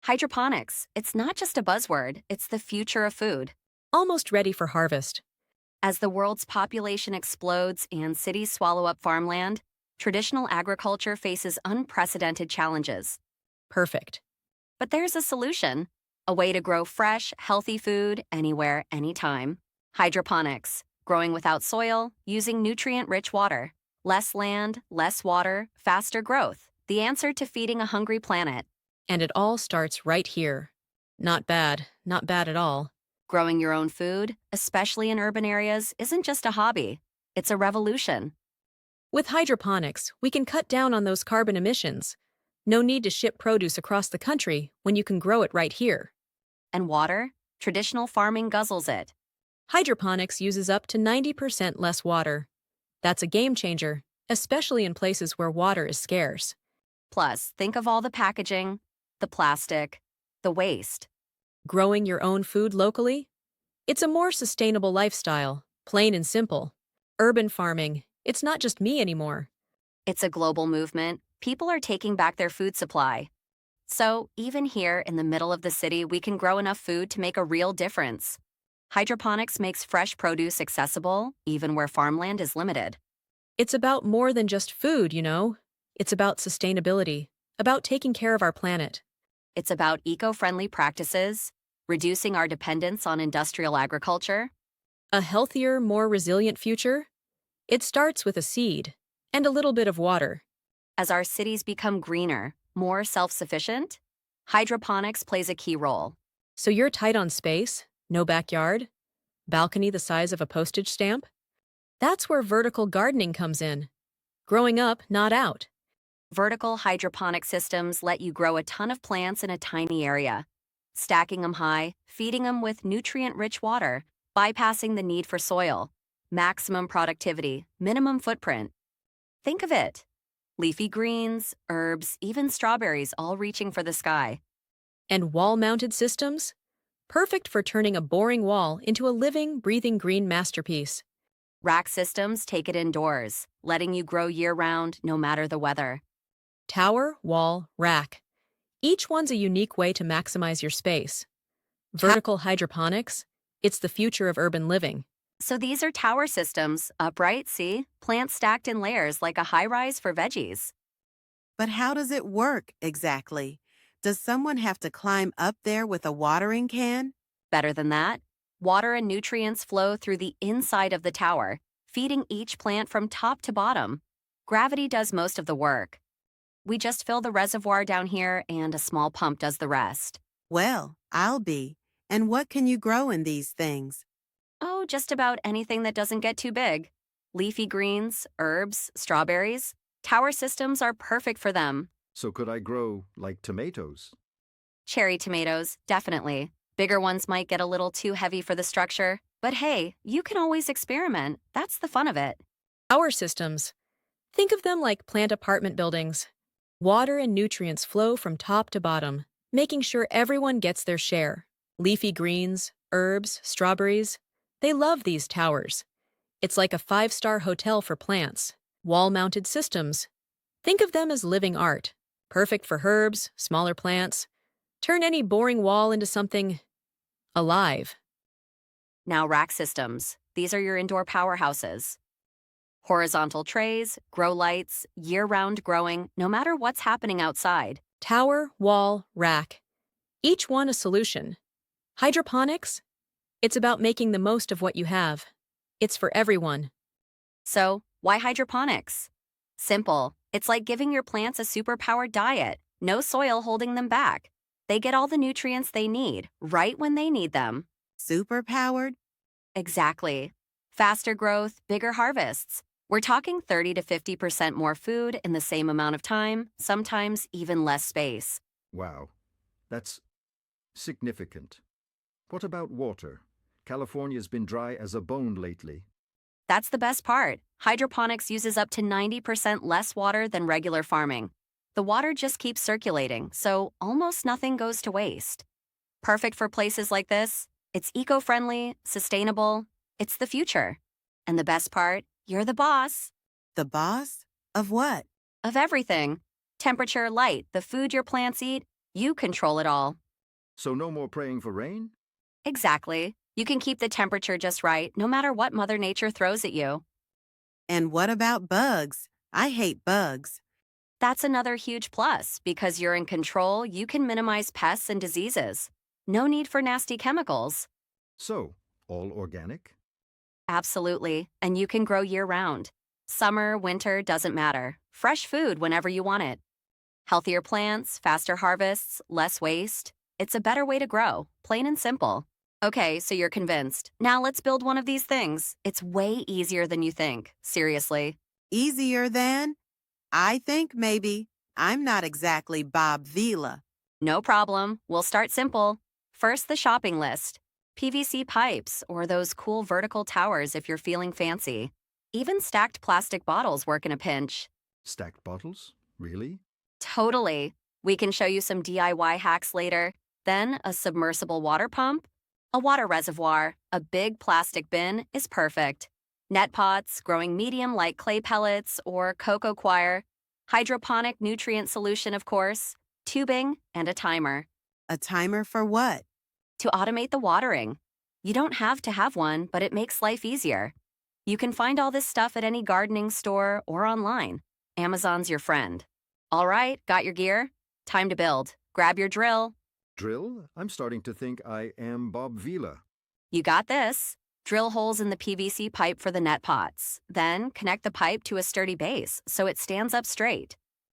Hydroponics, it's not just a buzzword, it's the future of food. Almost ready for harvest. As the world's population explodes and cities swallow up farmland, traditional agriculture faces unprecedented challenges. Perfect. But there's a solution, a way to grow fresh, healthy food anywhere, anytime. Hydroponics, growing without soil, using nutrient rich water. Less land, less water, faster growth. The answer to feeding a hungry planet. And it all starts right here. Not bad, not bad at all. Growing your own food, especially in urban areas, isn't just a hobby, it's a revolution. With hydroponics, we can cut down on those carbon emissions. No need to ship produce across the country when you can grow it right here. And water? Traditional farming guzzles it. Hydroponics uses up to 90% less water. That's a game changer, especially in places where water is scarce. Plus, think of all the packaging, the plastic, the waste. Growing your own food locally? It's a more sustainable lifestyle, plain and simple. Urban farming, it's not just me anymore. It's a global movement. People are taking back their food supply. So, even here in the middle of the city, we can grow enough food to make a real difference. Hydroponics makes fresh produce accessible, even where farmland is limited. It's about more than just food, you know. It's about sustainability, about taking care of our planet. It's about eco-friendly practices, reducing our dependence on industrial agriculture. A healthier, more resilient future? It starts with a seed and a little bit of water. As our cities become greener, more self-sufficient, hydroponics plays a key role. So you're tight on space? No backyard? Balcony the size of a postage stamp? That's where vertical gardening comes in. Growing up, not out. Vertical hydroponic systems let you grow a ton of plants in a tiny area, stacking them high, feeding them with nutrient-rich water, bypassing the need for soil. Maximum productivity, minimum footprint. Think of it. Leafy greens, herbs, even strawberries all reaching for the sky. And wall-mounted systems? Perfect for turning a boring wall into a living, breathing green masterpiece. Rack systems take it indoors, letting you grow year-round, no matter the weather. Tower, wall, rack. Each one's a unique way to maximize your space. Vertical hydroponics? It's the future of urban living. So these are tower systems, upright, see? Plants stacked in layers like a high-rise for veggies. But how does it work exactly? Does someone have to climb up there with a watering can? Better than that, water and nutrients flow through the inside of the tower, feeding each plant from top to bottom. Gravity does most of the work. We just fill the reservoir down here and a small pump does the rest. Well, I'll be. And what can you grow in these things? Oh, just about anything that doesn't get too big. Leafy greens, herbs, strawberries. Tower systems are perfect for them. So could I grow, like, tomatoes? Cherry tomatoes, definitely. Bigger ones might get a little too heavy for the structure. But hey, you can always experiment. That's the fun of it. Tower systems. Think of them like plant apartment buildings. Water and nutrients flow from top to bottom, making sure everyone gets their share. Leafy greens, herbs, strawberries. They love these towers. It's like a 5-star hotel for plants. Wall-mounted systems. Think of them as living art. Perfect for herbs, smaller plants. Turn any boring wall into something alive. Now rack systems. These are your indoor powerhouses. Horizontal trays, grow lights, year-round growing, no matter what's happening outside. Tower, wall, rack. Each one a solution. Hydroponics? It's about making the most of what you have. It's for everyone. So, why hydroponics? Simple. It's like giving your plants a superpowered diet. No soil holding them back. They get all the nutrients they need, right when they need them. Superpowered? Exactly. Faster growth, bigger harvests. We're talking 30 to 50% more food in the same amount of time, sometimes even less space. Wow, that's significant. What about water? California's been dry as a bone lately. That's the best part. Hydroponics uses up to 90% less water than regular farming. The water just keeps circulating, so almost nothing goes to waste. Perfect for places like this. It's eco-friendly, sustainable. It's the future. And the best part, you're the boss. The boss? Of what? Of everything. Temperature, light, the food your plants eat. You control it all. So no more praying for rain? Exactly. You can keep the temperature just right, no matter what Mother Nature throws at you. And what about bugs? I hate bugs. That's another huge plus. Because you're in control, you can minimize pests and diseases. No need for nasty chemicals. So, all organic? Absolutely. And you can grow year-round. Summer, winter, doesn't matter. Fresh food whenever you want it. Healthier plants, faster harvests, less waste. It's a better way to grow, plain and simple. Okay, so you're convinced. Now let's build one of these things. It's way easier than you think. Seriously. Easier than? I think maybe. I'm not exactly Bob Vila. No problem. We'll start simple. First, the shopping list. PVC pipes or those cool vertical towers if you're feeling fancy. Even stacked plastic bottles work in a pinch. Stacked bottles? Really? Totally. We can show you some DIY hacks later. Then, a submersible water pump. A water reservoir, a big plastic bin is perfect. Net pots, growing medium like clay pellets or cocoa coir. Hydroponic nutrient solution, of course. Tubing, and a timer. A timer for what? To automate the watering. You don't have to have one, but it makes life easier. You can find all this stuff at any gardening store or online. Amazon's your friend. All right, got your gear? Time to build. Grab your drill. Drill? I'm starting to think I am Bob Vila. You got this. Drill holes in the PVC pipe for the net pots. Then connect the pipe to a sturdy base so it stands up straight.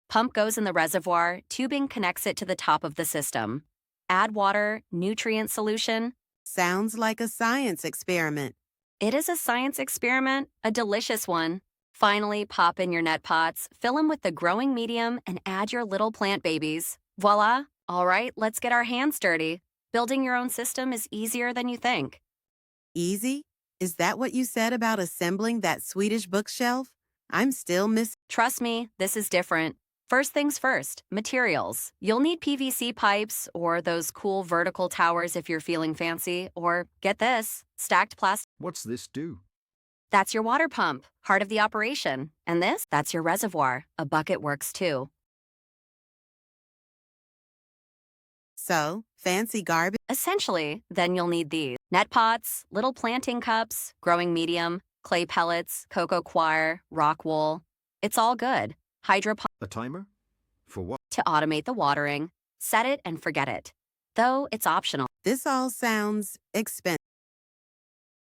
Pump goes in the reservoir, tubing connects it to the top of the system. Add water, nutrient solution. Sounds like a science experiment. It is a science experiment, a delicious one. Finally, pop in your net pots, fill them with the growing medium, and add your little plant babies. Voila! All right, let's get our hands dirty. Building your own system is easier than you think. Easy? Is that what you said about assembling that Swedish bookshelf? I'm still Trust me, this is different. First things first, materials. You'll need PVC pipes or those cool vertical towers if you're feeling fancy, or get this, stacked plastic. What's this do? That's your water pump, heart of the operation. And this, that's your reservoir. A bucket works too. So, fancy garbage? Essentially, then you'll need these. Net pots, little planting cups, growing medium, clay pellets, cocoa coir, rock wool. It's all good. Hydroponic A timer? For what? to automate the watering. Set it and forget it. Though it's optional. This all sounds expensive.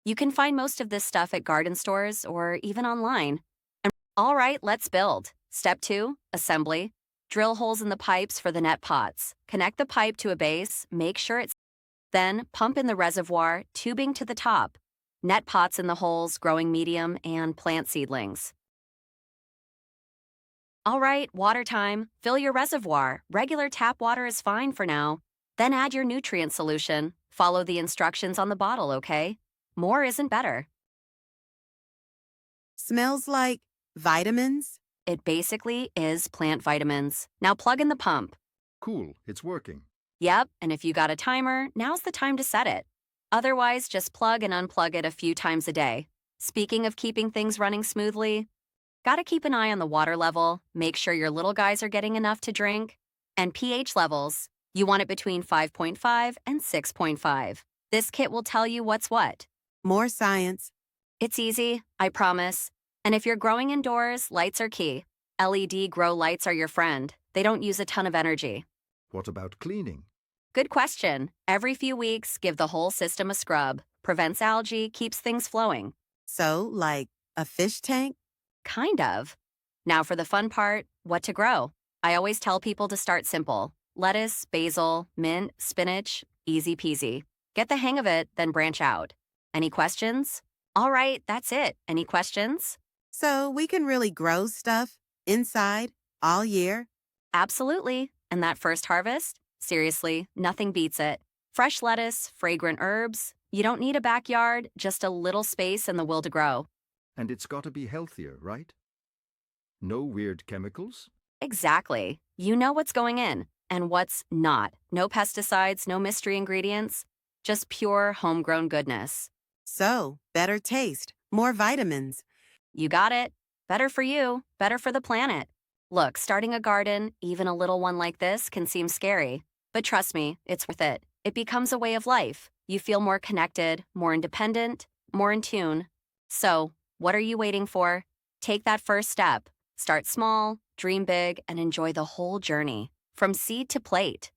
You can find most of this stuff at garden stores or even online. And all right, let's build. Step 2, assembly. Drill holes in the pipes for the net pots. Connect the pipe to a base, make sure it's. Then pump in the reservoir, tubing to the top. Net pots in the holes, growing medium, and plant seedlings. All right, water time. Fill your reservoir. Regular tap water is fine for now. Then add your nutrient solution. Follow the instructions on the bottle, okay? More isn't better. Smells like vitamins? It basically is plant vitamins. Now plug in the pump. Cool, it's working. Yep, and if you got a timer, now's the time to set it. Otherwise, just plug and unplug it a few times a day. Speaking of keeping things running smoothly, gotta keep an eye on the water level, make sure your little guys are getting enough to drink, and pH levels. You want it between 5.5 and 6.5. This kit will tell you what's what. More science. It's easy, I promise. And if you're growing indoors, lights are key. LED grow lights are your friend. They don't use a ton of energy. What about cleaning? Good question. Every few weeks, give the whole system a scrub. Prevents algae, keeps things flowing. So, like a fish tank? Kind of. Now for the fun part, what to grow. I always tell people to start simple. Lettuce, basil, mint, spinach, easy peasy. Get the hang of it, then branch out. Any questions? All right, that's it. Any questions? So, we can really grow stuff inside all year? Absolutely. And that first harvest? Seriously, nothing beats it. Fresh lettuce, fragrant herbs. You don't need a backyard, just a little space and the will to grow. And it's got to be healthier, right? No weird chemicals? Exactly. You know what's going in and what's not. No pesticides, no mystery ingredients. Just pure homegrown goodness. So, better taste, more vitamins. You got it. Better for you, better for the planet. Look, starting a garden, even a little one like this, can seem scary. But trust me, it's worth it. It becomes a way of life. You feel more connected, more independent, more in tune. So, what are you waiting for? Take that first step. Start small, dream big, and enjoy the whole journey. From seed to plate.